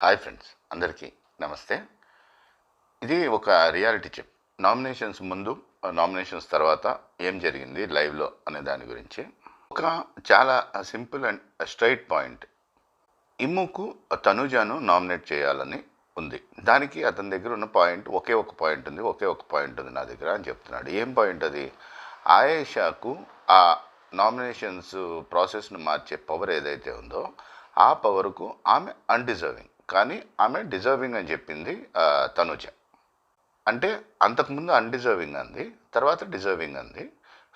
Hi friends, అందరికీ నమస్తే. ఇది ఒక రియాలిటీ చెక్. నామినేషన్స్ ముందు, నామినేషన్స్ తర్వాత ఏం జరిగింది లైవ్లో అనే దాని గురించి. ఒక చాలా సింపుల్ అండ్ స్ట్రైట్ పాయింట్. ఇమ్ముకు తనూజాను నామినేట్ చేయాలని ఉంది. దానికి అతని దగ్గర ఉన్న పాయింట్ ఒకే ఒక పాయింట్ ఉంది నా దగ్గర అని చెప్తున్నాడు. ఏం పాయింట్ అది? ఆయేషాకు ఆ నామినేషన్స్ ప్రాసెస్ను మార్చే పవర్ ఏదైతే ఉందో ఆ పవర్కు ఆమె అన్డిజర్వింగ్, కానీ ఆమె డిజర్వింగ్ అని చెప్పింది తనుజ. అంటే అంతకుముందు అన్డిజర్వింగ్ అంది, తర్వాత డిజర్వింగ్ అంది.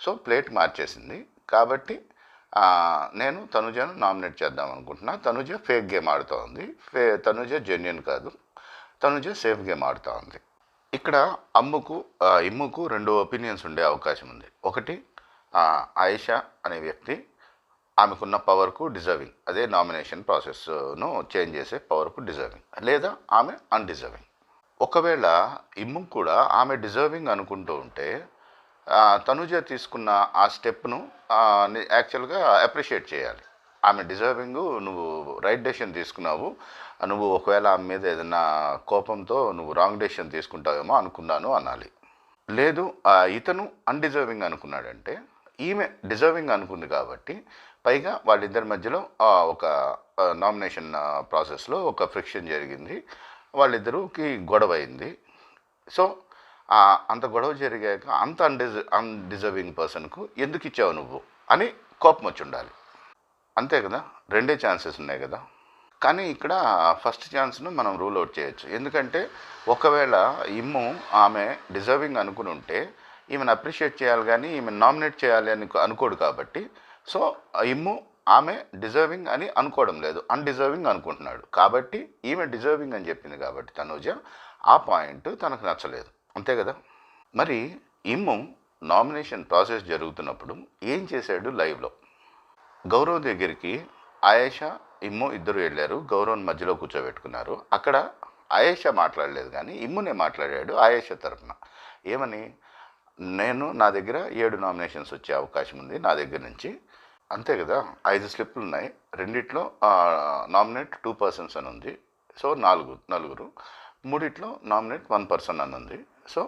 సో ప్లేట్ మార్చేసింది. కాబట్టి నేను తనుజను నామినేట్ చేద్దాం అనుకుంటున్నా. తనుజ ఫేక్ గేమ్ ఆడుతూ ఉంది. తనుజ జెన్యున్ కాదు. తనుజ సేఫ్ గేమ్ ఆడుతూ ఉంది. ఇక్కడ ఇమ్ముకు రెండు ఒపీనియన్స్ ఉండే అవకాశం ఉంది. ఒకటి, ఆయిషా అనే వ్యక్తి ఆమెకున్న పవర్కు డిజర్వింగ్, అదే నామినేషన్ ప్రాసెస్ను చేంజ్ చేసే పవర్కు డిజర్వింగ్, లేదా ఆమె అన్డిజర్వింగ్. ఒకవేళ ఇమ్ము కూడా ఆమె డిజర్వింగ్ అనుకుంటూ ఉంటే తనుజ తీసుకున్న ఆ స్టెప్ను యాక్చువల్గా అప్రిషియేట్ చేయాలి. ఆమె డిజర్వింగ్, నువ్వు రైట్ డెసిషన్ తీసుకున్నావు, నువ్వు ఒకవేళ ఆమె మీద ఏదైనా కోపంతో నువ్వు రాంగ్ డెసిషన్ తీసుకుంటావేమో అనుకున్నాను అనాలి. లేదు ఇతను అన్డిజర్వింగ్ అనుకున్నాడంటే ఈమె డిజర్వింగ్ అనుకుంది కాబట్టి, పైగా వాళ్ళిద్దరి మధ్యలో ఒక నామినేషన్ ప్రాసెస్లో ఒక ఫ్రిక్షన్ జరిగింది, వాళ్ళిద్దరికి గొడవ అయింది. సో అంత గొడవ జరిగాక అంత అన్డిజర్వింగ్ పర్సన్కు ఎందుకు ఇచ్చావు నువ్వు అని కోపం వచ్చి ఉండాలి. అంతే కదా, రెండే ఛాన్సెస్ ఉన్నాయి కదా. కానీ ఇక్కడ ఫస్ట్ ఛాన్స్ను మనం రూల్ అవుట్ చేయొచ్చు. ఎందుకంటే ఒకవేళ ఇమ్ము ఆమె డిజర్వింగ్ అనుకుని ఉంటే ఈమెను అప్రిషియేట్ చేయాలి, కానీ ఈమె నామినేట్ చేయాలి అని అనుకోడు. కాబట్టి సో ఇమ్ము ఆమె డిజర్వింగ్ అని అనుకోవడం లేదు, అన్డిజర్వింగ్ అనుకుంటున్నాడు. కాబట్టి ఈమె డిజర్వింగ్ అని చెప్పింది కాబట్టి తనూజ ఆ పాయింట్ తనకు నచ్చలేదు. అంతే కదా. మరి ఇమ్ము నామినేషన్ ప్రాసెస్ జరుగుతున్నప్పుడు ఏం చేశాడు? లైవ్లో గౌరవ్ దగ్గరికి ఆయేషా, ఇమ్ము ఇద్దరు వెళ్ళారు. గౌరవ్ని మధ్యలో కూర్చోబెట్టుకున్నారు. అక్కడ ఆయేషా మాట్లాడలేదు, కానీ ఇమ్మునే మాట్లాడాడు ఆయేషా తరఫున. ఏమని? నా దగ్గర 7 నామినేషన్స్ వచ్చే అవకాశం ఉంది నా దగ్గర నుంచి. అంతే కదా, 5 స్లిప్లు ఉన్నాయి. రెండిట్లో నామినేట్ 2 పర్సన్స్ అని ఉంది. సో నలుగురు. మూడిట్లో నామినేట్ 1 పర్సన్ అని ఉంది. సో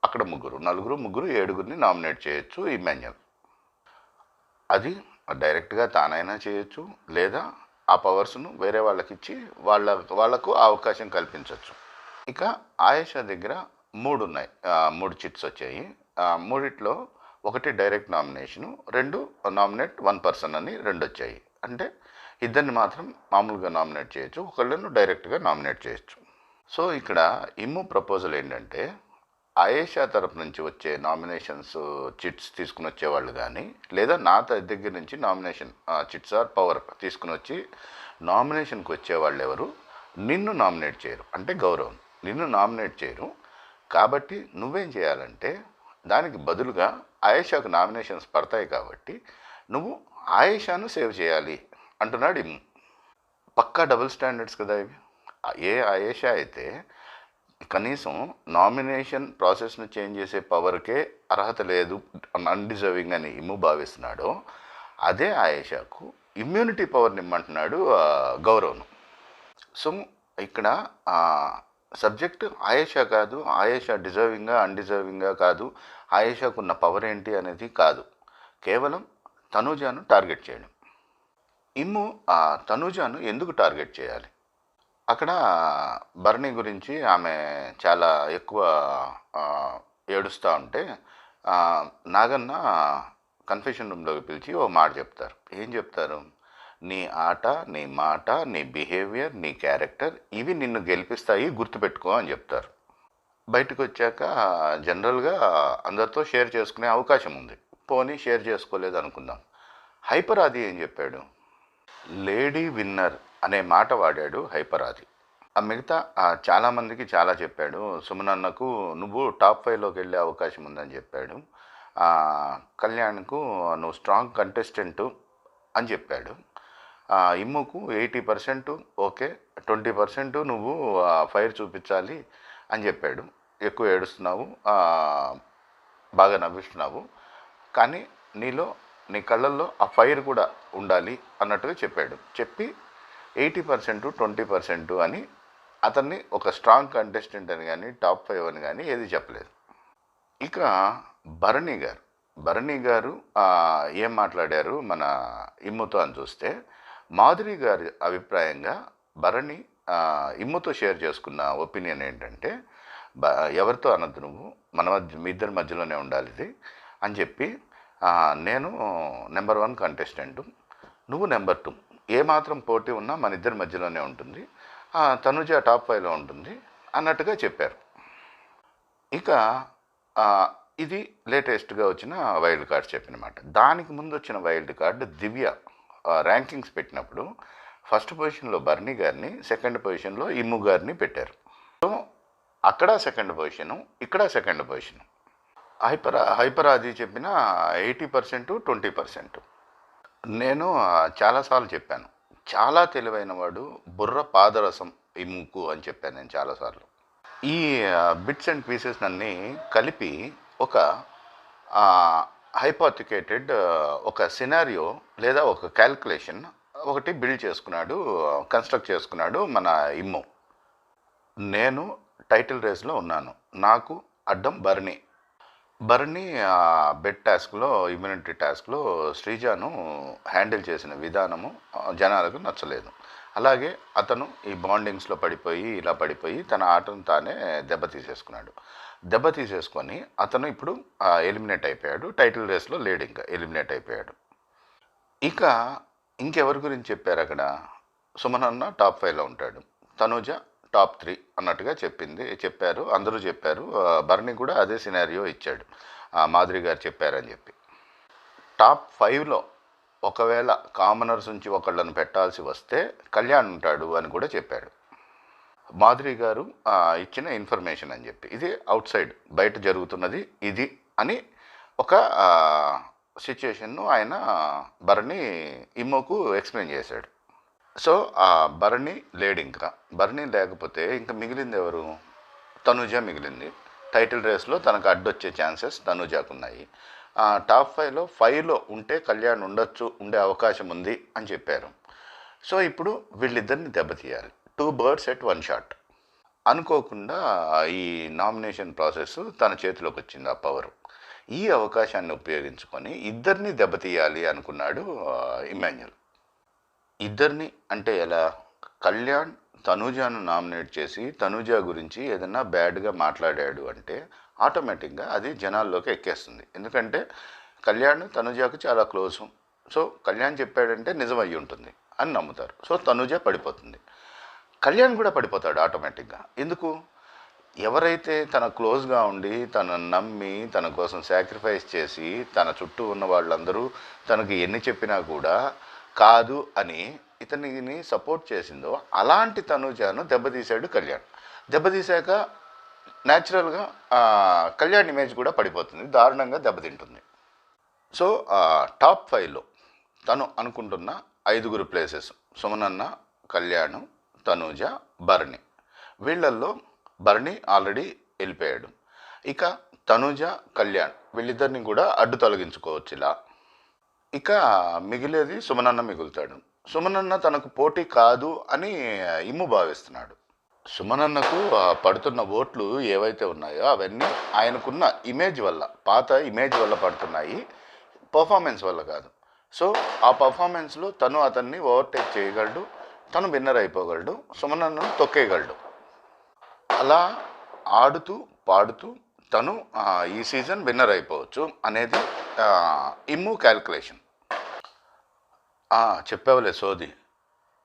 అక్కడ ముగ్గురు 7గురిని నామినేట్ చేయొచ్చు ఇమాన్యుయల్. అది డైరెక్ట్గా తానైనా చేయొచ్చు, లేదా ఆ పవర్స్ను వేరే వాళ్ళకి ఇచ్చి వాళ్లకు ఆ అవకాశం కల్పించవచ్చు. ఇక ఆయేషా దగ్గర 3 ఉన్నాయి, 3 చిట్స్ వచ్చాయి. మూడిట్లో ఒకటి డైరెక్ట్ నామినేషను, 2 నామినేట్ 1 పర్సన్ అని 2 వచ్చాయి. అంటే ఇద్దరిని మాత్రం మామూలుగా నామినేట్ చేయొచ్చు, ఒకళ్ళను డైరెక్ట్గా నామినేట్ చేయొచ్చు. సో ఇక్కడ ఇమ్ము ప్రపోజల్ ఏంటంటే, ఆయేషా తరపు నుంచి వచ్చే నామినేషన్స్ చిట్స్ తీసుకుని వచ్చేవాళ్ళు కానీ, లేదా నా దగ్గర నుంచి నామినేషన్ చిట్స్ ఆర్ పవర్ తీసుకుని వచ్చి నామినేషన్కి వచ్చేవాళ్ళు ఎవరు నిన్ను నామినేట్ చేయరు, అంటే గౌరవం నిన్ను నామినేట్ చేయరు. కాబట్టి నువ్వేం చేయాలంటే దానికి బదులుగా ఆయేషాకు నామినేషన్స్ పడతాయి కాబట్టి నువ్వు ఆయేషాను సేవ్ చేయాలి అంటున్నాడు ఇమ్ము. పక్కా డబుల్ స్టాండర్డ్స్ కదా ఇవి. ఏ ఆయేషా అయితే కనీసం నామినేషన్ ప్రాసెస్ను చేంజ్ చేసే పవర్కే అర్హత లేదు, అన్డిజర్వింగ్ అని ఇమ్ము భావిస్తున్నాడో, అదే ఆయేషాకు ఇమ్యూనిటీ పవర్ని ఇమ్మంటున్నాడు గౌరవ్ను. సో ఇక్కడ సబ్జెక్ట్ ఆయేషా కాదు, ఆయేషా డిజర్వింగా అన్డిజర్వింగా కాదు, ఆయేషాకున్న పవర్ ఏంటి అనేది కాదు, కేవలం తనూజాను టార్గెట్ చేయడం. ఇమ్ము తనూజాను ఎందుకు టార్గెట్ చేయాలి? అక్కడ బర్నీ గురించి ఆమె చాలా ఎక్కువ ఏడుస్తూ ఉంటే నాగన్న కన్ఫెషన్ రూమ్లోకి పిలిచి ఓ మాట చెప్తారు. ఏం చెప్తారు? నీ ఆట, నీ మాట, నీ బిహేవియర్, నీ క్యారెక్టర్ ఇవి నిన్ను గెలిపిస్తాయి, గుర్తుపెట్టుకో అని చెప్తారు. బయటకు వచ్చాక జనరల్గా అందరితో షేర్ చేసుకునే అవకాశం ఉంది. పోనీ షేర్ చేసుకోలేదు అనుకుందాం. హైపర్ ఆది ఏం చెప్పాడు? లేడీ విన్నర్ అనే మాట వాడాడు హైపర్ ఆది. మిగతా చాలామందికి చాలా చెప్పాడు. సుమనన్నకు నువ్వు టాప్ 5లోకి వెళ్ళే అవకాశం ఉందని చెప్పాడు. కళ్యాణ్కు నువ్వు స్ట్రాంగ్ కంటెస్టెంటు అని చెప్పాడు. ఇమ్ముకు 80% ఓకే, 20% నువ్వు ఫైర్ చూపించాలి అని చెప్పాడు. ఎక్కువ ఏడుస్తున్నావు, బాగా నవ్విస్తున్నావు, కానీ నీ కళ్ళల్లో ఆ ఫైర్ కూడా ఉండాలి అన్నట్టుగా చెప్పాడు. చెప్పి 80% 20% అని అతన్ని ఒక స్ట్రాంగ్ కంటెస్టెంట్ అని కానీ టాప్ 5 అని కానీ ఏది చెప్పలేదు. ఇక భరణి గారు ఏం మాట్లాడారు మన ఇమ్ముతో అని చూస్తే, మాధురి గారి అభిప్రాయంగా భరణి ఇమ్ముతో షేర్ చేసుకున్న ఒపీనియన్ ఏంటంటే, ఎవరితో అనద్దు నువ్వు, మీ ఇద్దరి మధ్యలోనే ఉండాలి ఇది అని చెప్పి, నేను నెంబర్ 1 కంటెస్టెంటు, నువ్వు నెంబర్ 2, ఏమాత్రం పోటీ ఉన్నా మన ఇద్దరి మధ్యలోనే ఉంటుంది, తనుజ టాప్ 5లో ఉంటుంది అన్నట్టుగా చెప్పారు. ఇక ఇది లేటెస్ట్గా వచ్చిన వైల్డ్ కార్డ్స్ చెప్పినమాట. దానికి ముందు వచ్చిన వైల్డ్ కార్డ్ దివ్య ర్యాంకింగ్స్ పెట్టినప్పుడు ఫస్ట్ పొజిషన్లో భరణి గారిని, సెకండ్ పొజిషన్లో ఇమ్ము గారిని పెట్టారు. సో అక్కడ సెకండ్ పొజిషను, ఇక్కడ సెకండ్ పొజిషను. హైపర్ అది చెప్పిన 80%, 20%. నేను చాలాసార్లు చెప్పాను, చాలా తెలివైన వాడు, బుర్ర పాదరసం ఇమ్ముకు అని చెప్పాను నేను చాలాసార్లు. ఈ బిట్స్ అండ్ పీసెస్ అన్నీ కలిపి ఒక హైపోథికేటెడ్ ఒక సినారియో లేదా ఒక క్యాల్కులేషన్ ఒకటి బిల్డ్ చేసుకున్నాడు, కన్స్ట్రక్ట్ చేసుకున్నాడు మన ఇమ్ము. నేను టైటిల్ రేస్లో ఉన్నాను, నాకు అడ్డం భరణి బెడ్ టాస్క్లో, ఇమ్యూనిటీ టాస్క్లో శ్రీజాను హ్యాండిల్ చేసిన విధానము జనాలకు నచ్చలేదు. అలాగే అతను ఈ బాండింగ్స్లో ఇలా పడిపోయి తన ఆటను తానే దెబ్బతీసేసుకొని అతను ఇప్పుడు ఎలిమినేట్ అయిపోయాడు. టైటిల్ రేస్లో లేడు, ఇంకా ఎలిమినేట్ అయిపోయాడు. ఇక ఇంకెవరి గురించి చెప్పారు అక్కడ? సుమనన్న టాప్ 5లో ఉంటాడు, తనుజ టాప్ 3 అన్నట్టుగా చెప్పారు, అందరూ చెప్పారు. భరణి కూడా అదే సినారియో ఇచ్చాడు, మాధురి గారు చెప్పారని చెప్పి. టాప్ 5లో ఒకవేళ కామనర్స్ నుంచి ఒకళ్ళని పెట్టాల్సి వస్తే కళ్యాణ్ ఉంటాడు అని కూడా చెప్పాడు మాధురి గారు ఇచ్చిన ఇన్ఫర్మేషన్ అని చెప్పి. ఇది అవుట్ సైడ్ బయట జరుగుతున్నది ఇది అని ఒక సిచ్యుయేషన్ను ఆయన భరణి ఇమ్మోకు ఎక్స్ప్లెయిన్ చేశాడు. సో భరణి లేడు, ఇంకా భరణి లేకపోతే ఇంకా మిగిలింది ఎవరు? తనుజ మిగిలింది. టైటిల్ రేస్లో తనకు అడ్డొచ్చే ఛాన్సెస్ తనుజాకున్నాయి. టాప్ 5లో ఉంటే కళ్యాణ్ ఉండే అవకాశం ఉంది అని చెప్పారు. సో ఇప్పుడు వీళ్ళిద్దరిని దెబ్బతీయాలి, 2 birds at 1 shot. అనుకోకుండా ఈ నామినేషన్ ప్రాసెస్ తన చేతిలోకి వచ్చింది, ఆ పవర్. ఈ అవకాశాన్ని ఉపయోగించుకొని ఇద్దరిని దెబ్బతీయాలి అనుకున్నాడు ఇమాన్యుల్. ఇద్దరిని అంటే ఎలా? కళ్యాణ్ తనూజాను నామినేట్ చేసి తనూజ గురించి ఏదన్నా బ్యాడ్గా మాట్లాడాడు అంటే ఆటోమేటిక్గా అది జనాల్లోకి ఎక్కేస్తుంది. ఎందుకంటే కళ్యాణ్ తనూజకు చాలా క్లోజు. సో కళ్యాణ్ చెప్పాడంటే నిజమయ్యి ఉంటుంది అని నమ్ముతారు. సో తనూజ పడిపోతుంది, కళ్యాణ్ కూడా పడిపోతాడు ఆటోమేటిక్గా. ఎందుకు? ఎవరైతే తన క్లోజ్గా ఉండి తనను నమ్మి తన కోసం సాక్రిఫైస్ చేసి తన చుట్టూ ఉన్న వాళ్ళందరూ తనకి ఎన్ని చెప్పినా కూడా కాదు అని ఇతనిని సపోర్ట్ చేసిందో అలాంటి తనూజను దెబ్బతీశాడు కళ్యాణ్. దెబ్బతీశాక న్యాచురల్గా కళ్యాణ్ ఇమేజ్ కూడా పడిపోతుంది, దారుణంగా దెబ్బతింటుంది. సో టాప్ 5లో తను అనుకుంటున్న 5 ప్లేసెస్ సుమనన్న, కళ్యాణ్, తనూజ, భరణి. వీళ్ళల్లో భరణి ఆల్రెడీ వెళ్ళిపోయాడు. ఇక తనూజ, కళ్యాణ్ వీళ్ళిద్దరిని కూడా అడ్డు తొలగించుకోవచ్చు ఇలా. ఇక మిగిలేది సుమనన్న మిగులుతాడు. సుమనన్న తనకు పోటీ కాదు అని ఇమ్ము భావిస్తున్నాడు. సుమనన్నకు పడుతున్న ఓట్లు ఏవైతే ఉన్నాయో అవన్నీ ఆయనకున్న ఇమేజ్ వల్ల, పాత ఇమేజ్ వల్ల పడుతున్నాయి, పర్ఫార్మెన్స్ వల్ల కాదు. సో ఆ పర్ఫార్మెన్స్లో తను అతన్ని ఓవర్టేక్ చేయగలడు, తను విన్నర్ అయిపోగలడు, సుమనన్నను తొక్కేయగలడు. అలా ఆడుతూ పాడుతూ తను ఈ సీజన్ విన్నర్ అయిపోవచ్చు అనేది ఇమ్ము క్యాల్కులేషన్. చెప్పావులే సోది,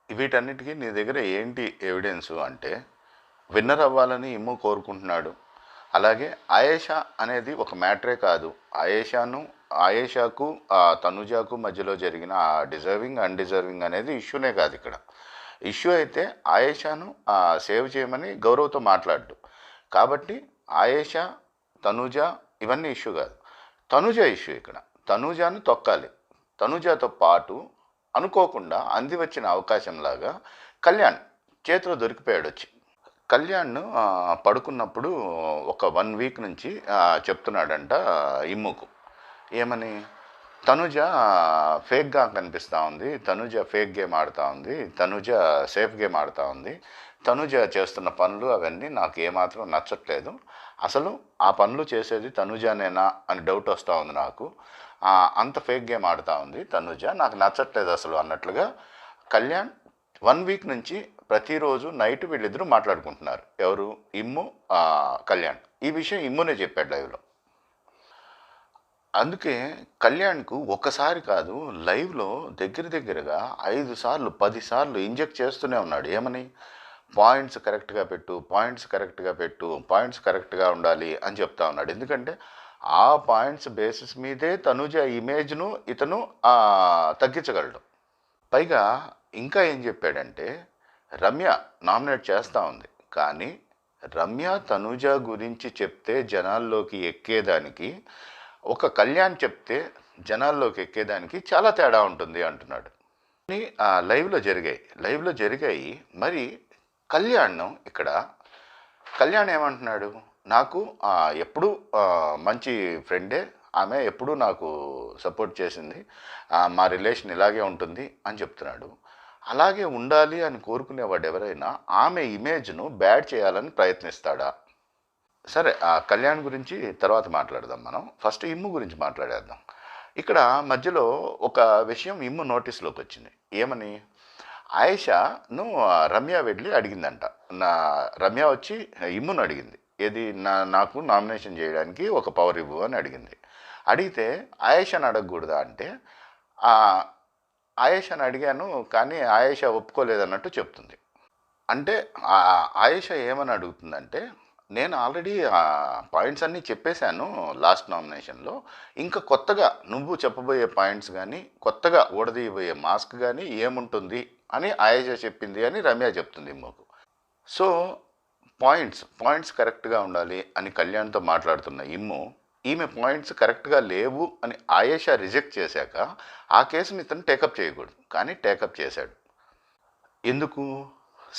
వీటన్నిటికీ నీ దగ్గర ఏంటి ఎవిడెన్సు అంటే విన్నర్ అవ్వాలని ఇమ్ము కోరుకుంటున్నాడు. అలాగే ఆయేషా అనేది ఒక మ్యాటరే కాదు. ఆయేషాకు తనుజాకు మధ్యలో జరిగిన డిజర్వింగ్ అన్డిజర్వింగ్ అనేది ఇష్యూనే కాదు. ఇక్కడ ఇష్యూ అయితే ఆయేషాను సేవ్ చేయమని గౌరవ్తో మాట్లాడు. కాబట్టి ఆయేషా, తనుజ ఇవన్నీ ఇష్యూ కాదు, తనుజ ఇష్యూ. ఇక్కడ తనుజాను తొక్కాలి. తనుజాతో పాటు అనుకోకుండా అంది వచ్చిన అవకాశంలాగా కళ్యాణ్ చేతిలో దొరికిపోయాడు వచ్చి. కళ్యాణ్ పడుకున్నప్పుడు ఒక 1 వీక్ నుంచి చెప్తున్నాడంట ఇమ్ముకు, ఏమని? తనుజ ఫేక్గా కనిపిస్తూ ఉంది, తనుజ ఫేక్ గేమ్ ఆడుతూ ఉంది, తనుజ సేఫ్ గేమ్ ఆడుతూ ఉంది, తనుజ చేస్తున్న పనులు అవన్నీ నాకు ఏమాత్రం నచ్చట్లేదు. అసలు ఆ పనులు చేసేది తనుజనేనా అని డౌట్ వస్తూ ఉంది నాకు. అంత ఫేక్ గేమ్ ఆడుతూ ఉంది తనుజ, నాకు నచ్చట్లేదు అసలు అన్నట్లుగా కళ్యాణ్ 1 వీక్ నుంచి ప్రతిరోజు నైట్ వీళ్ళిద్దరూ మాట్లాడుకుంటున్నారు. ఎవరు? ఇమ్ము, కళ్యాణ్. ఈ విషయం ఇమ్మునే చెప్పాడు లైవ్లో. అందుకే కళ్యాణ్కు ఒక్కసారి కాదు, లైవ్లో దగ్గరగా 5 సార్లు 10 సార్లు ఇంజెక్ట్ చేస్తూనే ఉన్నాడు. ఏమని? పాయింట్స్ కరెక్ట్గా పెట్టు, పాయింట్స్ కరెక్ట్గా పెట్టు, పాయింట్స్ కరెక్ట్గా ఉండాలి అని చెప్తా ఉన్నాడు. ఎందుకంటే ఆ పాయింట్స్ బేసిస్ మీదే తనుజ ఇమేజ్ను ఇతను తగ్గించగలడు. పైగా ఇంకా ఏం చెప్పాడంటే, రమ్య నామినేట్ చేస్తూ ఉంది, కానీ రమ్య తనుజ గురించి చెప్తే జనాల్లోకి ఎక్కేదానికి, ఒక కళ్యాణ్ చెప్తే జనాల్లోకి ఎక్కేదానికి చాలా తేడా ఉంటుంది అంటున్నాడు. అని లైవ్లో జరిగాయి. మరి కళ్యాణ్ ఏమంటున్నాడు? నాకు ఎప్పుడూ మంచి ఫ్రెండే ఆమె, ఎప్పుడూ నాకు సపోర్ట్ చేసింది, మా రిలేషన్ ఇలాగే ఉంటుంది అని చెప్తున్నాడు. అలాగే ఉండాలి అని కోరుకునేవాడు ఎవరైనా ఆమె ఇమేజ్ను బ్యాడ్ చేయాలని ప్రయత్నిస్తాడా? సరే, కళ్యాణ్ గురించి తర్వాత మాట్లాడదాం. మనం ఫస్ట్ ఇమ్ము గురించి మాట్లాడేద్దాం. ఇక్కడ మధ్యలో ఒక విషయం ఇమ్ము నోటీస్లోకి వచ్చింది. ఏమని? ఆయేషాను రమ్య వెళ్ళి అడిగిందంట. రమ్య వచ్చి ఇమ్మును అడిగింది, ఏది నాకు నామినేషన్ చేయడానికి ఒక పవర్ ఇవ్వు అని అడిగింది. అడిగితే ఆయేషాను అడగకూడదా అంటే, ఆయేషాను అడిగాను కానీ ఆయేషా ఒప్పుకోలేదన్నట్టు చెప్తుంది. అంటే ఆయేషా ఏమని అడుగుతుందంటే, నేను ఆల్రెడీ పాయింట్స్ అన్నీ చెప్పేశాను లాస్ట్ నామినేషన్లో, ఇంకా కొత్తగా నువ్వు చెప్పబోయే పాయింట్స్ కానీ, కొత్తగా ఊడదీయబోయే మాస్క్ కానీ ఏముంటుంది అని ఆయేషా చెప్పింది అని రమ్య చెప్తుంది ఇమ్మకు. సో పాయింట్స్ కరెక్ట్గా ఉండాలి అని కళ్యాణ్తో మాట్లాడుతున్న ఇమ్ము, ఈమె పాయింట్స్ కరెక్ట్గా లేవు అని ఆయేషా రిజెక్ట్ చేశాక ఆ కేసుని ఇతను టేకప్ చేయకూడదు, కానీ టేకప్ చేశాడు. ఎందుకు?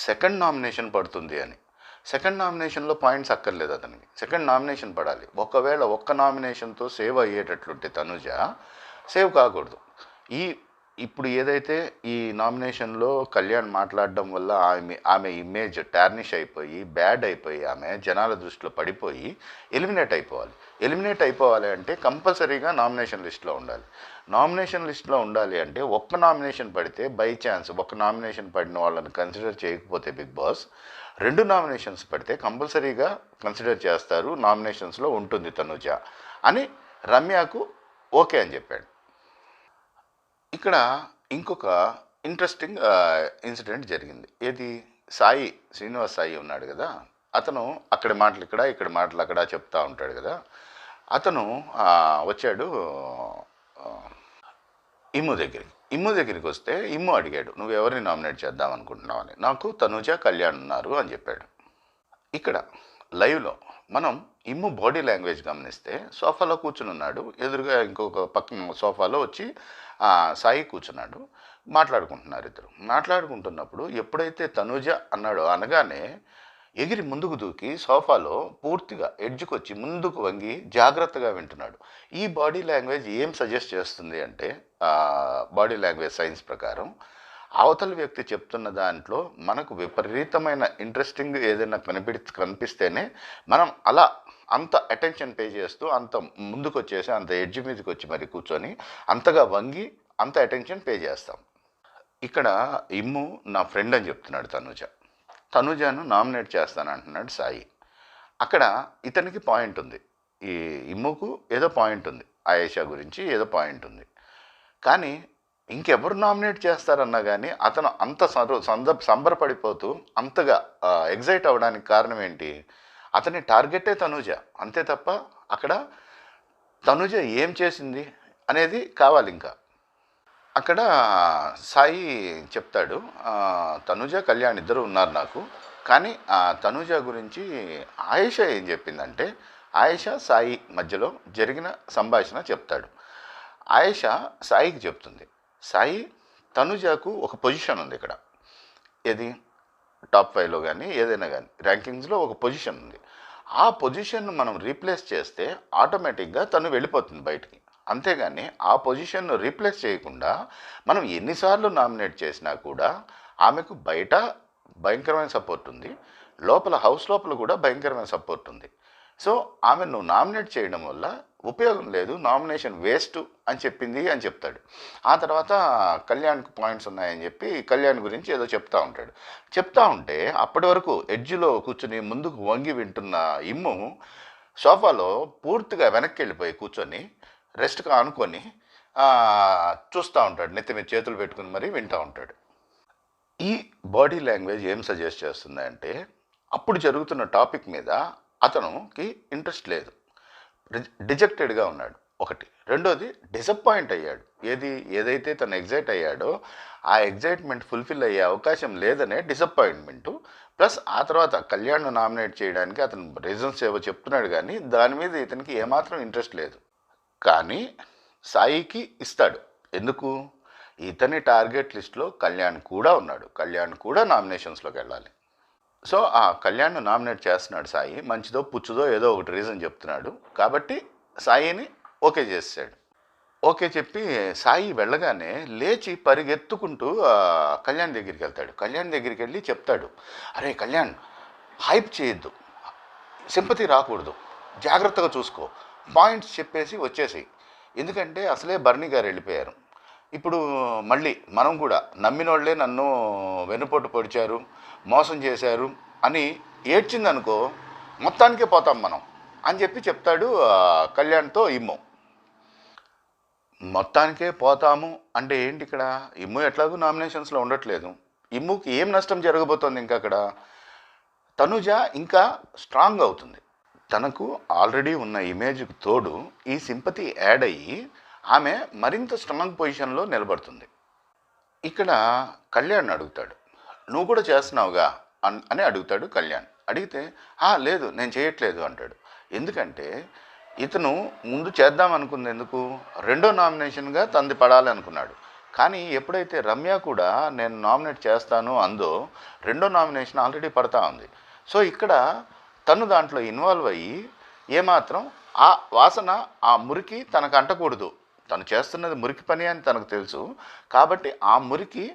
సెకండ్ నామినేషన్ పడుతుంది అని. సెకండ్ నామినేషన్లో పాయింట్స్ అక్కర్లేదు అతనికి, సెకండ్ నామినేషన్ పడాలి. ఒకవేళ ఒక్క నామినేషన్తో సేవ్ అయ్యేటట్లుంటే తనుజ సేవ్ కాకూడదు. ఇప్పుడు ఏదైతే ఈ నామినేషన్లో కళ్యాణ్ మాట్లాడడం వల్ల ఆమె ఇమేజ్ టార్నిష్ అయిపోయి, బ్యాడ్ అయిపోయి, ఆమె జనాల దృష్టిలో పడిపోయి ఎలిమినేట్ అయిపోవాలి అంటే కంపల్సరీగా నామినేషన్ లిస్ట్లో ఉండాలి. నామినేషన్ లిస్ట్లో ఉండాలి అంటే ఒక్క నామినేషన్ పడితే, బై ఛాన్స్ ఒక్క నామినేషన్ పడిన వాళ్ళని కన్సిడర్ చేయకపోతే బిగ్ బాస్, 2 నామినేషన్స్ పడితే కంపల్సరీగా కన్సిడర్ చేస్తారు, నామినేషన్స్లో ఉంటుంది తనుజ అని రమ్యకు ఓకే అని చెప్పాడు. ఇక్కడ ఇంకొక ఇంట్రెస్టింగ్ ఇన్సిడెంట్ జరిగింది. ఏది? శ్రీనివాస్ సాయి ఉన్నాడు కదా, అతను అక్కడ మాటలు ఇక్కడ మాటలు అక్కడ చెప్తా ఉంటాడు కదా, అతను వచ్చాడు ఇమ్ము దగ్గరికి వస్తే ఇమ్ము అడిగాడు, నువ్వు ఎవరిని నామినేట్ చేద్దాం అనుకుంటున్నావు అని. నాకు తనుజ, కళ్యాణ్ ఉన్నారు అని చెప్పాడు. ఇక్కడ లైవ్లో మనం ఇమ్ము బాడీ లాంగ్వేజ్ గమనిస్తే సోఫాలో కూర్చుని ఉన్నాడు, ఎదురుగా ఇంకొక పక్కన సోఫాలో వచ్చి సాయి కూర్చున్నాడు, మాట్లాడుకుంటున్నారు ఇద్దరు. మాట్లాడుకుంటున్నప్పుడు ఎప్పుడైతే తనుజ అన్నాడో అనగానే ఎగిరి ముందుకు దూకి సోఫాలో పూర్తిగా ఎడ్జ్కొచ్చి ముందుకు వంగి జాగ్రత్తగా వింటున్నాడు. ఈ బాడీ లాంగ్వేజ్ ఏం సజెస్ట్ చేస్తుంది అంటే, బాడీ లాంగ్వేజ్ సైన్స్ ప్రకారం అవతల వ్యక్తి చెప్తున్న దాంట్లో మనకు విపరీతమైన ఇంట్రెస్టింగ్ ఏదైనా కనిపిస్తేనే మనం అలా అంత అటెన్షన్ పే చేస్తూ అంత ముందుకు వచ్చేసి అంత ఎడ్జ్ మీదకి వచ్చి మరి కూర్చొని అంతగా వంగి అంత అటెన్షన్ పే చేస్తాం. ఇక్కడ ఇమ్ము నా ఫ్రెండ్ అని చెప్తున్నాడు తనుజను నామినేట్ చేస్తానంటున్నాడు సాయి. అక్కడ ఇతనికి పాయింట్ ఉంది, ఈ ఇమ్ముకు ఏదో పాయింట్ ఉంది, ఆయేషా గురించి ఏదో పాయింట్ ఉంది. కానీ ఇంకెవరు నామినేట్ చేస్తారన్నా కానీ అతను అంత సంబరపడిపోతూ అంతగా ఎగ్జైట్ అవ్వడానికి కారణం ఏంటి? అతని టార్గెటే తనుజ, అంతే తప్ప అక్కడ తనుజ ఏం చేసింది అనేది కావాలి. ఇంకా అక్కడ సాయి చెప్తాడు, తనుజ, కళ్యాణ్ ఇద్దరు ఉన్నారు నాకు, కానీ తనుజ గురించి ఆయేషా ఏం చెప్పిందంటే, ఆయేషా సాయి మధ్యలో జరిగిన సంభాషణ చెప్తాడు. ఆయేషా సాయికి చెప్తుంది, సాయి తనుజకు ఒక పొజిషన్ ఉంది ఇక్కడ, ఏది టాప్ 5లో కానీ ఏదైనా కానీ ర్యాంకింగ్స్లో ఒక పొజిషన్ ఉంది. ఆ పొజిషన్ను మనం రీప్లేస్ చేస్తే ఆటోమేటిక్గా తను వెళ్ళిపోతుంది బయటికి. అంతేగాని ఆ పొజిషన్ను రీప్లేస్ చేయకుండా మనం ఎన్నిసార్లు నామినేట్ చేసినా కూడా ఆమెకు బయట భయంకరమైన సపోర్ట్ ఉంది, లోపల హౌస్ లోపల కూడా భయంకరమైన సపోర్ట్ ఉంది. సో ఆమె నువ్వు నామినేట్ చేయడం వల్ల ఉపయోగం లేదు, నామినేషన్ వేస్ట్ అని చెప్పింది అని చెప్తాడు. ఆ తర్వాత కళ్యాణ్కి పాయింట్స్ ఉన్నాయని చెప్పి కళ్యాణ్ గురించి ఏదో చెప్తా ఉంటే అప్పటి వరకు ఎడ్జ్లో కూర్చుని ముందుకు వంగి వింటున్న ఇమ్ము సోఫాలో పూర్తిగా వెనక్కి వెళ్ళిపోయి కూర్చొని రెస్ట్గా అనుకొని చూస్తూ ఉంటాడు, నెత్తి మీద చేతులు పెట్టుకుని మరీ వింటూ ఉంటాడు. ఈ బాడీ లాంగ్వేజ్ ఏం సజెస్ట్ చేస్తుంది అంటే అప్పుడు జరుగుతున్న టాపిక్ మీద అతనికి ఇంట్రెస్ట్ లేదు, డిజెక్టెడ్గా ఉన్నాడు ఒకటి. రెండోది డిసప్పాయింట్ అయ్యాడు, ఏదైతే తను ఎగ్జైట్ అయ్యాడో ఆ ఎగ్జైట్మెంట్ ఫుల్ఫిల్ అయ్యే అవకాశం లేదనే డిసప్పాయింట్మెంటు. ప్లస్ ఆ తర్వాత కళ్యాణ్ను నామినేట్ చేయడానికి అతను రీజన్స్ ఏవో చెప్తున్నాడు, కానీ దాని మీద ఇతనికి ఏమాత్రం ఇంట్రెస్ట్ లేదు. కానీ సాయికి ఇస్తాడు. ఎందుకు? ఇతని టార్గెట్ లిస్ట్లో కళ్యాణ్ కూడా ఉన్నాడు, కళ్యాణ్ కూడా నామినేషన్స్లోకి వెళ్ళాలి. సో ఆ కళ్యాణ్ను నామినేట్ చేస్తున్నాడు సాయి, మంచిదో పుచ్చుదో ఏదో ఒకటి రీజన్ చెప్తున్నాడు కాబట్టి సాయిని ఓకే చేసాడు. ఓకే చెప్పి సాయి వెళ్ళగానే లేచి పరిగెత్తుకుంటూ కళ్యాణ్ దగ్గరికి వెళ్తాడు. కళ్యాణ్ దగ్గరికి వెళ్ళి చెప్తాడు, అరే కళ్యాణ్, హైప్ చేయొద్దు, సింపతి రాకూడదు, జాగ్రత్తగా చూసుకో, పాయింట్స్ చెప్పేసి వచ్చేసి, ఎందుకంటే అసలే బర్నీ గారు వెళ్ళిపోయారు, ఇప్పుడు మళ్ళీ మనం కూడా నమ్మినోళ్లే నన్ను వెన్నుపోటు పొడిచారు, మోసం చేశారు అని ఏడ్చిందనుకో మొత్తానికే పోతాం మనం అని చెప్పి చెప్తాడు కళ్యాణ్తో ఇమ్ము. మొత్తానికే పోతాము అంటే ఏంటి ఇక్కడ? ఇమ్ము ఎట్లాగూ నామినేషన్స్లో ఉండట్లేదు, ఇమ్ముకి ఏం నష్టం జరగబోతోంది? ఇంకా అక్కడ తనుజ ఇంకా స్ట్రాంగ్ అవుతుంది, తనకు ఆల్రెడీ ఉన్న ఇమేజ్కి తోడు ఈ సింపతి యాడ్ అయ్యి ఆమె మరింత స్ట్రాంగ్ పొజిషన్లో నిలబడుతుంది. ఇక్కడ కళ్యాణ్ అడుగుతాడు, నువ్వు కూడా చేస్తున్నావుగా అని అడుగుతాడు కళ్యాణ్. అడిగితే లేదు నేను చేయట్లేదు అంటాడు. ఎందుకంటే ఇతను ముందు చేద్దాం అనుకుంది ఎందుకు? రెండో నామినేషన్గా తంది పడాలి అనుకున్నాడు. కానీ ఎప్పుడైతే రమ్య కూడా నేను నామినేట్ చేస్తాను అందో రెండో నామినేషన్ ఆల్రెడీ పడతా ఉంది. సో ఇక్కడ తను దాంట్లో ఇన్వాల్వ్ అయ్యి ఏమాత్రం ఆ వాసన, ఆ మురికి తనకు అంటకూడదు, తను చేస్తున్నది మురికి పని అని తనకు తెలుసు కాబట్టి ఆ మురికి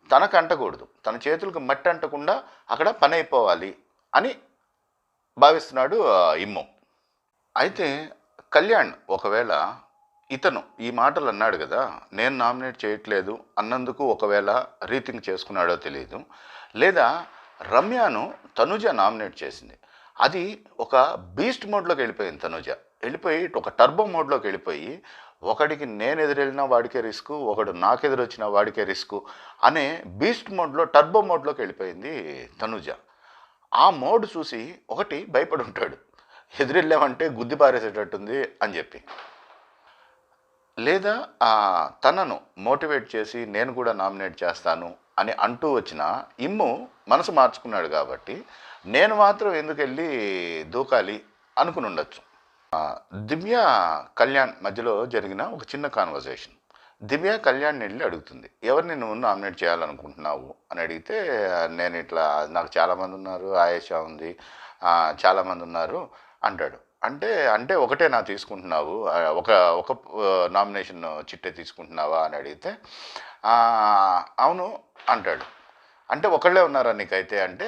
తనకు అంటకూడదు, తన చేతులకు మట్టి అంటకుండా అక్కడ పని అయిపోవాలి అని భావిస్తున్నాడు ఇమ్ము. అయితే కళ్యాణ్ ఒకవేళ ఇతను ఈ మాటలు అన్నాడు కదా, నేను నామినేట్ చేయట్లేదు అన్నందుకు ఒకవేళ రీథింక్ చేసుకున్నాడో తెలియదు, లేదా రమ్యను తనుజ నామినేట్ చేసింది, అది ఒక బీస్ట్ మోడ్లోకి వెళ్ళిపోయింది, తనుజ వెళ్ళిపోయి ఒక టర్బో మోడ్లోకి వెళ్ళిపోయి ఒకడికి నేను ఎదురెళ్ళినా వాడికే రిస్క్, ఒకడు నాకెదురొచ్చినా వాడికే రిస్క్ అనే బీస్ట్ మోడ్లో టర్బో మోడ్లోకి వెళ్ళిపోయింది తనుజ. ఆ మోడ్ చూసి ఒకటి భయపడి ఉంటాడు, ఎదురెళ్ళామంటే గుద్ది పారేసేటట్టుంది అని చెప్పి. లేదా తనను మోటివేట్ చేసి నేను కూడా నామినేట్ చేస్తాను అని అంటూ వచ్చిన ఇమ్ము మనసు మార్చుకున్నాడు కాబట్టి నేను మాత్రం ఎందుకు వెళ్ళి దూకాలి అనుకుని ఉండొచ్చు. దివ్య కళ్యాణ్ మధ్యలో జరిగిన ఒక చిన్న కాన్వర్జేషన్. దివ్య కళ్యాణ్ వెళ్ళి అడుగుతుంది, ఎవరిని నువ్వు నామినేట్ చేయాలనుకుంటున్నావు అని అడిగితే, నేను ఇట్లా నాకు చాలామంది ఉన్నారు, ఆయేషా ఉంది, చాలామంది ఉన్నారు అంటాడు. అంటే ఒకటే నా తీసుకుంటున్నావు, ఒక ఒక నామినేషన్ చిట్టే తీసుకుంటున్నావా అని అడిగితే అవును అంటాడు. అంటే ఒకళ్ళే ఉన్నారా నీకైతే అంటే,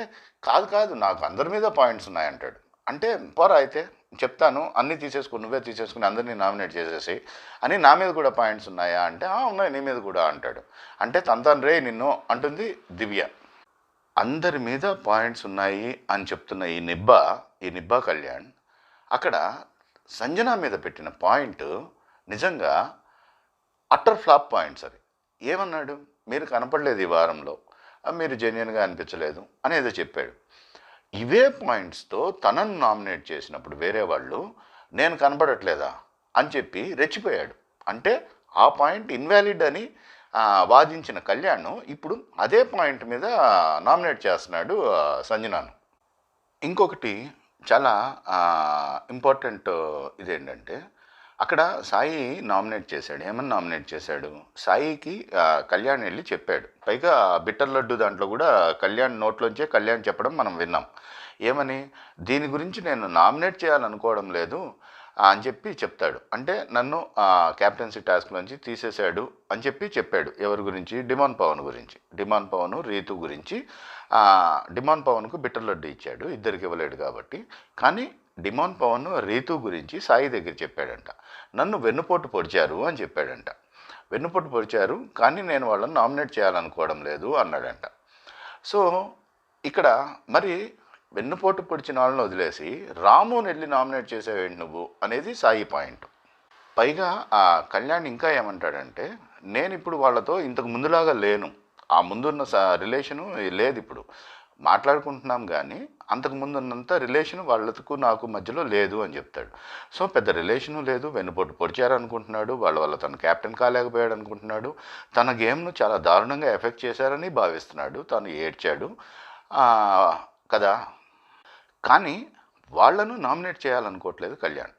కాదు నాకు అందరి మీద పాయింట్స్ ఉన్నాయంటాడు. అంటే పోరా అయితే చెప్తాను, అన్నీ నువ్వే తీసేసుకుని అందరినీ నామినేట్ చేసేసి అని నా మీద కూడా పాయింట్స్ ఉన్నాయా అంటే ఉన్నాయి నీ మీద కూడా అంటాడు. అంటే తను రే నిన్ను అంటుంది దివ్య. అందరి మీద పాయింట్స్ ఉన్నాయి అని చెప్తున్న ఈ నిబ్బా కళ్యాణ్ అక్కడ సంజన మీద పెట్టిన పాయింట్ నిజంగా అట్టర్ ఫ్లాప్ పాయింట్స్. అవి ఏమన్నాడు, మీరు కనపడలేదు ఈ వారంలో, మీరు జెన్యున్గా అనిపించలేదు అనేదో చెప్పాడు. ఇవే పాయింట్స్తో తనను నామినేట్ చేసినప్పుడు వేరే వాళ్ళు నేను కనపడట్లేదా అని చెప్పి రెచ్చిపోయాడు. అంటే ఆ పాయింట్ ఇన్వాలిడ్ అని వాదించిన కళ్యాణ్ ఇప్పుడు అదే పాయింట్ మీద నామినేట్ చేస్తున్నాడు సంజనాను. ఇంకొకటి చాలా ఇంపార్టెంట్ ఇదేంటంటే అక్కడ సాయి నామినేట్ చేశాడు. ఏమని నామినేట్ చేశాడు? సాయికి కళ్యాణ్ వెళ్ళి చెప్పాడు. పైగా బిట్టర్ లడ్డు దాంట్లో కూడా కళ్యాణ్ నోట్లోంచే కళ్యాణ్ చెప్పడం మనం విన్నాం. ఏమని, దీని గురించి నేను నామినేట్ చేయాలనుకోవడం లేదు అని చెప్పి చెప్తాడు. అంటే నన్ను క్యాప్టెన్సీ టాస్క్లోంచి తీసేశాడు అని చెప్పి చెప్పాడు. ఎవరి గురించి? డిమాన్ పవన్ గురించి. డిమాన్ పవన్ రీతు గురించి డిమాన్ పవన్కు బిట్టర్ లడ్డు ఇచ్చాడు, ఇద్దరికి ఇవ్వలేడు కాబట్టి. కానీ డిమాన్ పవన్ రీతు గురించి సాయి దగ్గర చెప్పాడంట. నన్ను వెన్నుపోటు పొడిచారు అని చెప్పాడంట. వెన్నుపోటు పొడిచారు కానీ నేను వాళ్ళని నామినేట్ చేయాలనుకోవడం లేదు అన్నాడంట. సో ఇక్కడ మరి వెన్నుపోటు పొడిచిన వాళ్ళని వదిలేసి రాముని వెళ్ళి నామినేట్ చేసేవేంటి నువ్వు అనేది సాయి పాయింట్. పైగా ఆ కళ్యాణ్ ఇంకా ఏమంటాడంటే, నేను ఇప్పుడు వాళ్ళతో ఇంతకు ముందులాగా లేను, ఆ ముందున్న రిలేషను లేదు, ఇప్పుడు మాట్లాడుకుంటున్నాం కానీ అంతకు ముందు ఉన్నంత రిలేషన్ వాళ్ళకు నాకు మధ్యలో లేదు అని చెప్తాడు. సో పెద్ద రిలేషను లేదు, వెన్నుపోటు పొడిచారనుకుంటున్నాడు, వాళ్ళ తను క్యాప్టెన్ కాలేకపోయాడు అనుకుంటున్నాడు, తన గేమ్ను చాలా దారుణంగా ఎఫెక్ట్ చేశారని భావిస్తున్నాడు, తను ఏడ్చాడు కదా. కానీ వాళ్లను నామినేట్ చేయాలనుకోవట్లేదు కళ్యాణ్.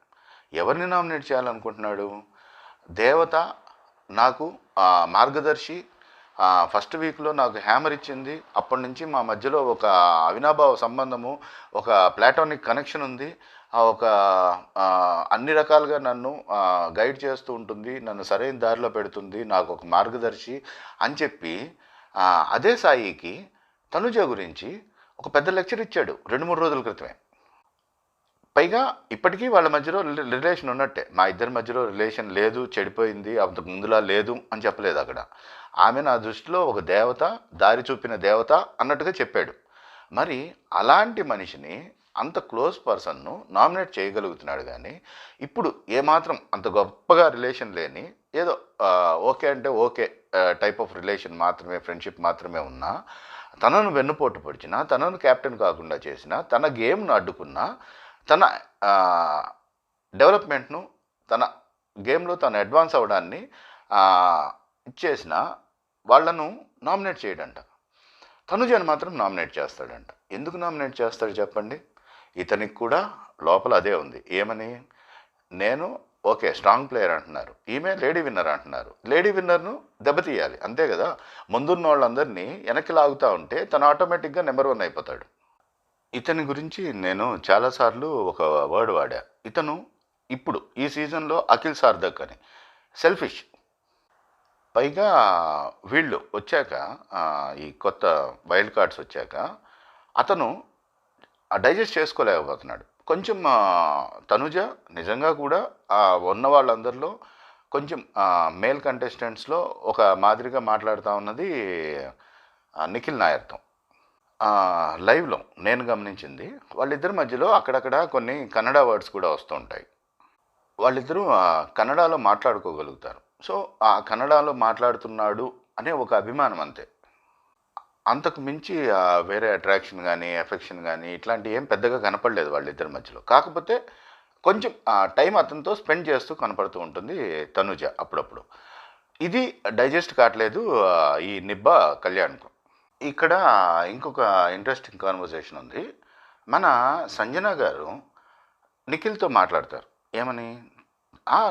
ఎవరిని నామినేట్ చేయాలనుకుంటున్నాడు? దేవత నాకు మార్గదర్శి ఫస్ట్ వీక్లో నాకు హ్యామర్ ఇచ్చింది, అప్పటి నుంచి మా మధ్యలో ఒక అవినాభావ సంబంధము, ఒక ప్లాటోనిక్ కనెక్షన్ ఉంది, ఒక అన్ని రకాలుగా నన్ను గైడ్ చేస్తూ ఉంటుంది, నన్ను సరైన దారిలో పెడుతుంది, నాకు ఒక మార్గదర్శి అని చెప్పి అదే సాయికి తనుజ గురించి ఒక పెద్ద లెక్చర్ ఇచ్చాడు 2-3 రోజుల క్రితమే. పైగా ఇప్పటికీ వాళ్ళ మధ్యలో రిలేషన్ ఉన్నట్టే, మా ఇద్దరి మధ్యలో రిలేషన్ లేదు, చెడిపోయింది, అంతకు ముందులా లేదు అని చెప్పలేదు అక్కడ. ఆమె నా దృష్టిలో ఒక దేవత, దారి చూపిన దేవత అన్నట్టుగా చెప్పాడు. మరి అలాంటి మనిషిని, అంత క్లోజ్ పర్సన్ను నామినేట్ చేయగలుగుతున్నాడు. కానీ ఇప్పుడు ఏమాత్రం అంత గొప్పగా రిలేషన్ లేని, ఏదో ఓకే అంటే ఓకే టైప్ ఆఫ్ రిలేషన్ మాత్రమే, ఫ్రెండ్షిప్ మాత్రమే ఉన్నా, తనను వెన్నుపోటు పొడిచినా, తనను క్యాప్టెన్ కాకుండా చేసినా, తన గేమ్ను అడ్డుకున్నా, తన డెవలప్మెంట్ను, తన గేమ్లో తను అడ్వాన్స్ అవ్వడాన్ని ఇచ్చేసిన వాళ్ళను నామినేట్ చేయడంట. తనుజను మాత్రం నామినేట్ చేస్తాడంట. ఎందుకు నామినేట్ చేస్తాడు చెప్పండి? ఇతనికి కూడా లోపల అదే ఉంది. ఏమని? నేను ఓకే స్ట్రాంగ్ ప్లేయర్ అంటున్నారు, ఈమె లేడీ విన్నర్ అంటున్నారు, లేడీ విన్నర్ను దెబ్బతీయాలి అంతే కదా. ముందున్న వాళ్ళందరినీ వెనక్కి లాగుతూ ఉంటే తను ఆటోమేటిక్గా నెంబర్ 1 అయిపోతాడు. ఇతని గురించి నేను చాలాసార్లు ఒక వర్డ్ వాడా. ఇతను ఇప్పుడు ఈ సీజన్లో అఖిల్ సార్థక్ అని సెల్ఫిష్. పైగా వీళ్ళు వచ్చాక, ఈ కొత్త వైల్డ్ కార్డ్స్ వచ్చాక అతను డైజెస్ట్ చేసుకోలేకపోతున్నాడు. కొంచెం తనుజ నిజంగా కూడా ఉన్న వాళ్ళందరిలో కొంచెం మేల్ కంటెస్టెంట్స్లో ఒక మాదిరిగా మాట్లాడుతూ ఉన్నది నిఖిల్ నాయర్తో. లైవ్లో నేను గమనించింది, వాళ్ళిద్దరి మధ్యలో అక్కడక్కడ కొన్ని కన్నడ వర్డ్స్ కూడా వస్తూ ఉంటాయి. వాళ్ళిద్దరూ కన్నడలో మాట్లాడుకోగలుగుతారు. సో ఆ కన్నడలో మాట్లాడుతున్నాడు అనే ఒక అభిమానం అంతే. అంతకు మించి వేరే అట్రాక్షన్ కానీ ఎఫెక్షన్ కానీ ఇట్లాంటి ఏం పెద్దగా కనపడలేదు వాళ్ళిద్దరి మధ్యలో. కాకపోతే కొంచెం టైం అతనితో స్పెండ్ చేస్తూ కనపడుతూ ఉంటుంది తనుజ అప్పుడప్పుడు. ఇది డైజెస్ట్ కావట్లేదు ఈ నిబ్బా కళ్యాణ్కు. ఇక్కడ ఇంకొక ఇంట్రెస్టింగ్ కాన్వర్సేషన్ ఉంది. మన సంజన గారు నిఖిల్తో మాట్లాడతారు. ఏమని?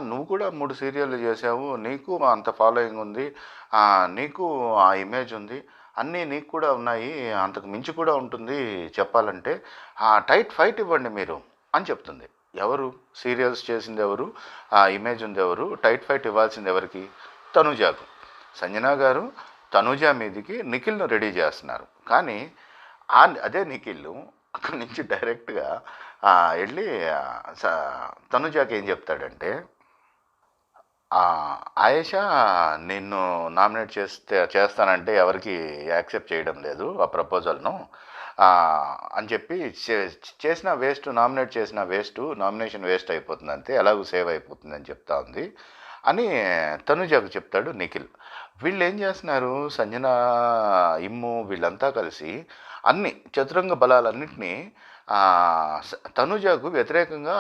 నువ్వు కూడా 3 సీరియళ్ళు చేసావు, నీకు అంత ఫాలోయింగ్ ఉంది, నీకు ఆ ఇమేజ్ ఉంది, అన్నీ నీకు కూడా ఉన్నాయి, అంతకు మించి కూడా ఉంటుంది చెప్పాలంటే, టైట్ ఫైట్ ఇవ్వండి మీరు అని చెప్తుంది. ఎవరు? సీరియల్స్ చేసింది ఎవరు? ఇమేజ్ ఉంది ఎవరు? టైట్ ఫైట్ ఇవ్వాల్సింది ఎవరికి? తనుజాకు. సంజన గారు తనుజ మీదకి నిఖిల్ను రెడీ చేస్తున్నారు. కానీ అదే నిఖిల్ అక్కడి నుంచి డైరెక్ట్గా వెళ్ళి తనుజాకి ఏం చెప్తాడంటే, ఆయేషా నిన్ను నామినేట్ చేస్తానంటే ఎవరికి యాక్సెప్ట్ చేయడం లేదు ఆ ప్రపోజల్ను అని చెప్పి, చేసిన వేస్ట్, నామినేట్ చేసిన వేస్ట్, నామినేషన్ వేస్ట్ అయిపోతుంది అంతే, ఎలాగూ సేవ్ అయిపోతుంది అని చెప్తా ఉంది అని తనుజాకు చెప్తాడు నిఖిల్. వీళ్ళు ఏం చేస్తున్నారు, సంజన, ఇమ్ము వీళ్ళంతా కలిసి అన్ని చతురంగ బలాలన్నింటినీ తనుజాకు వ్యతిరేకంగా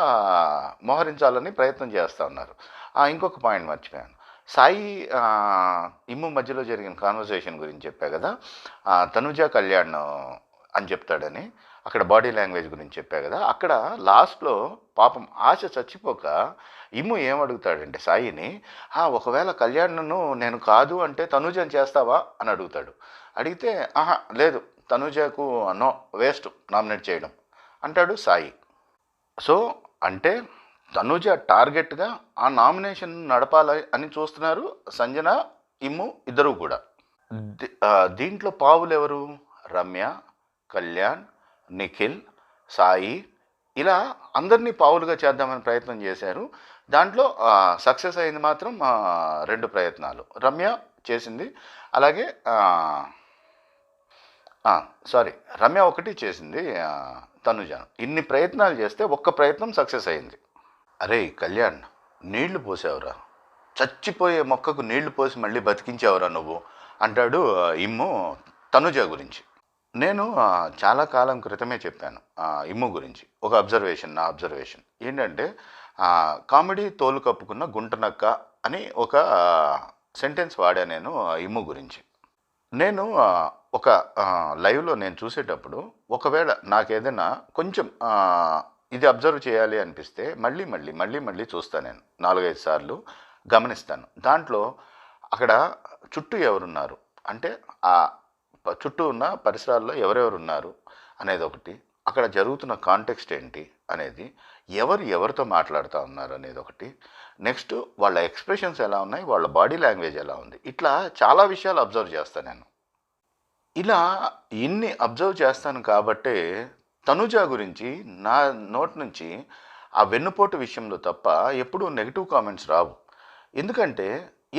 మోహరించాలని ప్రయత్నం చేస్తూ ఉన్నారు. ఇంకొక పాయింట్ మర్చిపోయాను. సాయి ఇమ్ము మధ్యలో జరిగిన కాన్వర్సేషన్ గురించి చెప్పా కదా, తనుజ కళ్యాణ్ అని చెప్తాడని, అక్కడ బాడీ లాంగ్వేజ్ గురించి చెప్పా కదా, అక్కడ లాస్ట్లో పాపం ఆశ చచ్చిపోక ఇమ్ము ఏమడుగుతాడంటే సాయిని, ఒకవేళ కళ్యాణ్ను నేను కాదు అంటే తనుజని చేస్తావా అని అడుగుతాడు. అడిగితే లేదు, తనుజకు నో, వేస్ట్ నామినేట్ చేయడం అంటాడు సాయి. సో అంటే తనుజ టార్గెట్గా ఆ నామినేషన్ నడపాలి అని చూస్తున్నారు సంజన, ఇమ్ము ఇద్దరు కూడా. దీంట్లో పావులు ఎవరు? రమ్య, కళ్యాణ్, నిఖిల్, సాయి ఇలా అందరినీ పావులుగా చేద్దామని ప్రయత్నం చేశారు. దాంట్లో సక్సెస్ అయింది మాత్రం 2 ప్రయత్నాలు. రమ్య చేసింది. అలాగే రమ్య ఒకటి చేసింది తనుజను. ఇన్ని ప్రయత్నాలు చేస్తే ఒక్క ప్రయత్నం సక్సెస్ అయింది. అరే కళ్యాణ్, నీళ్లు పోసావురా, చచ్చిపోయే మొక్కకు నీళ్లు పోసి మళ్ళీ బతికించావురా నువ్వు అంటాడు ఇమ్ము తనుజ గురించి. నేను చాలా కాలం క్రితమే చెప్పాను ఇమ్ము గురించి. ఒక నా అబ్జర్వేషన్ ఏంటంటే, కామెడీ తోలు కప్పుకున్న గుంటనక్క అని ఒక సెంటెన్స్ వాడా నేను ఇమ్ము గురించి. నేను ఒక లైవ్లో నేను చూసేటప్పుడు ఒకవేళ నాకేదైనా కొంచెం ఇది అబ్జర్వ్ చేయాలి అనిపిస్తే మళ్ళీ చూస్తాను. నేను 4-5 సార్లు గమనిస్తాను. దాంట్లో అక్కడ చుట్టూ ఎవరున్నారు అంటే ఆ చుట్టూ ఉన్న పరిసరాల్లో ఎవరెవరు ఉన్నారు అనేది ఒకటి, అక్కడ జరుగుతున్న కాంటెక్స్ట్ ఏంటి అనేది, ఎవరితో మాట్లాడుతూ ఉన్నారు అనేది ఒకటి, నెక్స్ట్ వాళ్ళ ఎక్స్ప్రెషన్స్ ఎలా ఉన్నాయి, వాళ్ళ బాడీ లాంగ్వేజ్ ఎలా ఉంది, ఇట్లా చాలా విషయాలు అబ్జర్వ్ చేస్తాను నేను. ఇలా ఇన్ని అబ్జర్వ్ చేస్తాను కాబట్టే తనుజ గురించి నా నోటి నుంచి ఆ వెన్నుపోటు విషయంలో తప్ప ఎప్పుడూ నెగిటివ్ కామెంట్స్ రావు. ఎందుకంటే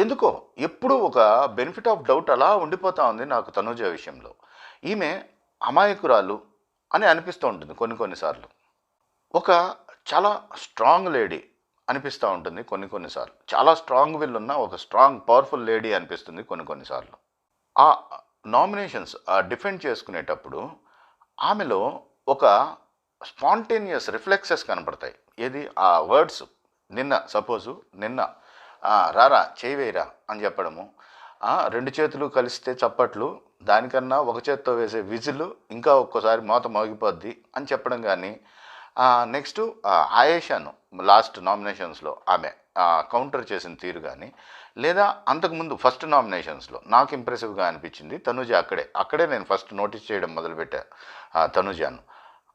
ఎందుకో ఎప్పుడూ ఒక బెనిఫిట్ ఆఫ్ డౌట్ అలా ఉండిపోతూ ఉంది నాకు తనుజ విషయంలో. ఈమె అమాయకురాలు అని అనిపిస్తూ ఉంటుంది కొన్నిసార్లు. ఒక చాలా స్ట్రాంగ్ లేడీ అనిపిస్తూ ఉంటుంది కొన్నిసార్లు. చాలా స్ట్రాంగ్ విల్ ఉన్న ఒక స్ట్రాంగ్ పవర్ఫుల్ లేడీ అనిపిస్తుంది కొన్నిసార్లు. ఆ నామినేషన్స్ డిఫెండ్ చేసుకునేటప్పుడు ఆమెలో ఒక స్పాంటేనియస్ రిఫ్లెక్సెస్ కనపడతాయి. ఏది ఆ వర్డ్స్, నిన్న రారా చేయవేరా అని చెప్పడము, 2 చేతులు కలిస్తే చప్పట్లు, దానికన్నా ఒక చేత్తో వేసే విజిల్ ఇంకా ఒక్కోసారి మోత మోగిపోద్ది అని చెప్పడం కానీ, నెక్స్ట్ ఆయేషాను లాస్ట్ నామినేషన్స్లో ఆమె కౌంటర్ చేసిన తీరు కానీ, లేదా అంతకుముందు ఫస్ట్ నామినేషన్స్లో నాకు ఇంప్రెసివ్గా అనిపించింది తనుజ. అక్కడే నేను ఫస్ట్ నోటీస్ చేయడం మొదలుపెట్టా తనుజాను.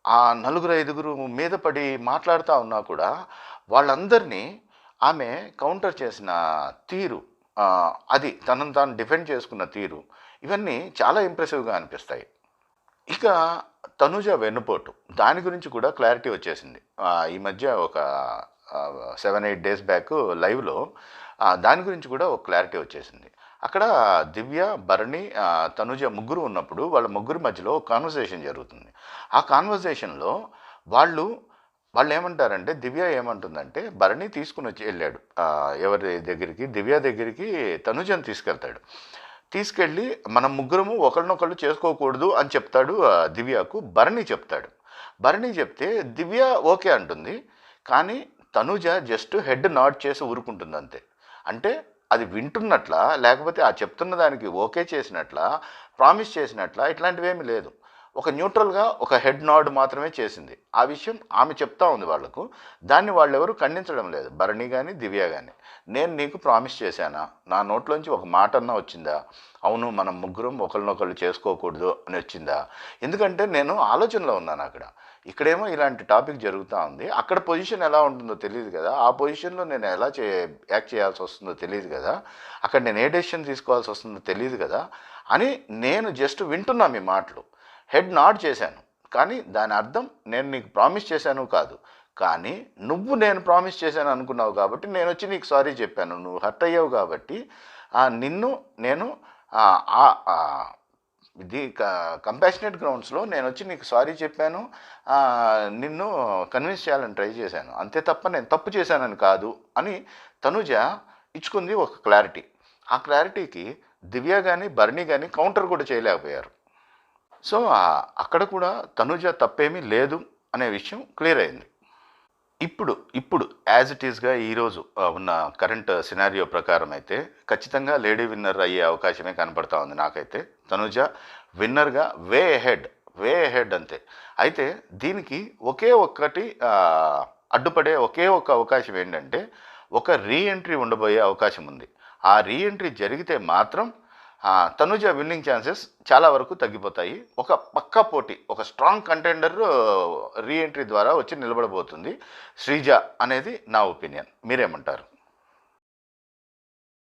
ఆ 4-5 మీద పడి మాట్లాడుతూ ఉన్నా కూడా వాళ్ళందరినీ ఆమె కౌంటర్ చేసిన తీరు, అది తనను తాను డిఫెండ్ చేసుకున్న తీరు, ఇవన్నీ చాలా ఇంప్రెసివ్గా అనిపిస్తాయి. ఇక తనుజ వెన్నుపోటు దాని గురించి కూడా క్లారిటీ వచ్చేసింది. ఈ మధ్య ఒక 7-8 డేస్ బ్యాక్ లైవ్లో దాని గురించి కూడా ఒక క్లారిటీ వచ్చేసింది. అక్కడ దివ్య, భరణి, తనుజ ముగ్గురు ఉన్నప్పుడు వాళ్ళ ముగ్గురు మధ్యలో ఒక కాన్వర్సేషన్ జరుగుతుంది. ఆ కాన్వర్సేషన్లో వాళ్ళు ఏమంటారంటే, దివ్య ఏమంటుందంటే, భరణి తీసుకుని వచ్చి వెళ్ళాడు ఎవరి దగ్గరికి, దివ్య దగ్గరికి తనుజని తీసుకెళ్ళి మనం ముగ్గురము ఒకరినొకళ్ళు చేసుకోకూడదు అని చెప్తాడు దివ్యకు. భరణి చెప్తే దివ్య ఓకే అంటుంది. కానీ తనుజ జస్ట్ హెడ్ నాడ్ చేసి ఊరుకుంటుంది అంతే. అంటే అది వింటున్నట్లా, లేకపోతే ఆ చెప్తున్న దానికి ఓకే చేసినట్లా, ప్రామిస్ చేసినట్లా, ఇట్లాంటివేమీ లేదు. ఒక న్యూట్రల్గా ఒక హెడ్ నాడ్ మాత్రమే చేసింది. ఆ విషయం ఆమె చెప్తా ఉంది వాళ్లకు. దాన్ని వాళ్ళెవరూ ఖండించడం లేదు, భరణి కానీ దివ్య కానీ. నేను నీకు ప్రామిస్ చేశానా, నా నోట్లోంచి ఒక మాట అన్నా వచ్చిందా, అవును మనం ముగ్గురం ఒకరినొకళ్ళు చేసుకోకూడదు అని వచ్చిందా? ఎందుకంటే నేను ఆలోచనలో ఉన్నాను అక్కడ. ఇక్కడేమో ఇలాంటి టాపిక్ జరుగుతూ ఉంది, అక్కడ పొజిషన్ ఎలా ఉంటుందో తెలియదు కదా, ఆ పొజిషన్లో నేను ఎలా యాక్ట్ చేయాల్సి వస్తుందో తెలియదు కదా, అక్కడ నేను ఏ డెసిషన్ తీసుకోవాల్సి వస్తుందో తెలియదు కదా అని నేను జస్ట్ వింటున్నా మీ మాటలు. హెడ్ నాడ్ చేశాను, కానీ దాని అర్థం నేను నీకు ప్రామిస్ చేశాను కాదు. కానీ నువ్వు నేను ప్రామిస్ చేశాను అనుకున్నావు కాబట్టి నేను వచ్చి నీకు సారీ చెప్పాను. నువ్వు హర్ట్ అయ్యావు కాబట్టి నిన్ను నేను ఇది కంపాషనేట్ గ్రౌండ్స్లో నేను వచ్చి నీకు సారీ చెప్పాను, నిన్ను కన్విన్స్ చేయాలని ట్రై చేశాను, అంతే తప్ప నేను తప్పు చేశానని కాదు అని తనుజ ఇచ్చుకుంది ఒక క్లారిటీ. ఆ క్లారిటీకి దివ్య కానీ భరణి కానీ కౌంటర్ కూడా చేయలేకపోయారు. సో అక్కడ కూడా తనుజ తప్పేమీ లేదు అనే విషయం క్లియర్ అయింది. ఇప్పుడు యాజ్ ఇట్ ఈస్గా ఈరోజు ఉన్న కరెంట్ సినారియో ప్రకారం అయితే ఖచ్చితంగా లేడీ విన్నర్ అయ్యే అవకాశమే కనపడతా ఉంది నాకైతే. తనుజ విన్నర్గా వే హెడ్ అంతే. అయితే దీనికి అడ్డుపడే ఒకే ఒక అవకాశం ఏంటంటే, ఒక రీఎంట్రీ ఉండబోయే అవకాశం ఉంది. ఆ రీఎంట్రీ జరిగితే మాత్రం తనుజ విన్నింగ్ ఛాన్సెస్ చాలా వరకు తగ్గిపోతాయి. ఒక పక్కా పోటీ, ఒక స్ట్రాంగ్ కంటెండర్ రీఎంట్రీ ద్వారా వచ్చి నిలబడబోతుంది శ్రీజ అనేది నా ఒపీనియన్. మీరేమంటారు?